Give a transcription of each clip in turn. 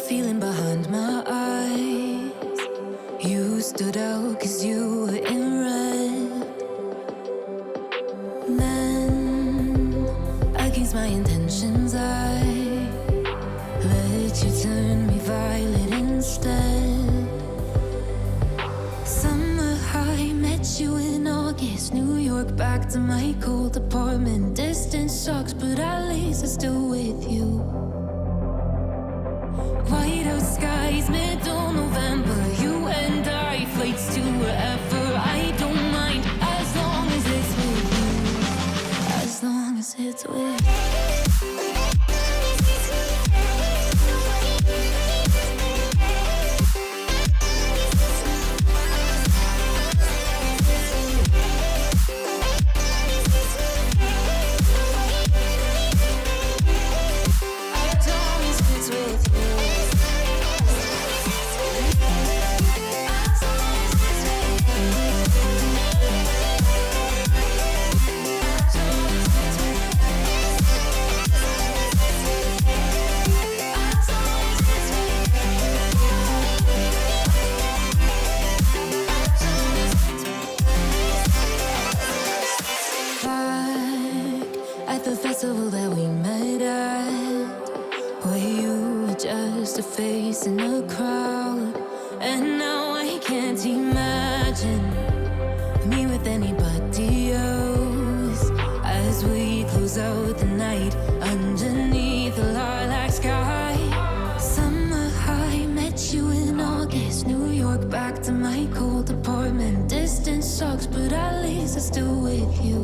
feeling behind my eyes. You stood out 'cause you were in red. Then, against my intentions, I let you turn me violet instead. Summer high, met you in August. New York, back to my cold apartment. Distance sucks, but at least I'm still with you. White out skies, middle November. You and I, flights to wherever. I don't mind, as long as it's with you. As long as it's with you. The festival that we met at, where you were just a face in a crowd. And now I can't imagine me with anybody else. As we close out the night underneath the lilac sky. Summer high, met you in August. New York, back to my cold apartment. Distance sucks, but at least I'm still with you.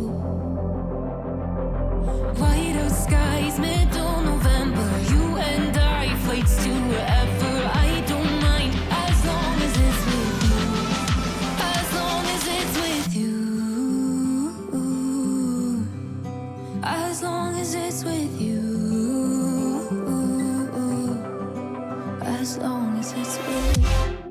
White out skies, middle November. You and I, flights to wherever. I don't mind, as long as it's with you. As long as it's with you. As long as it's with you. As long as it's with you.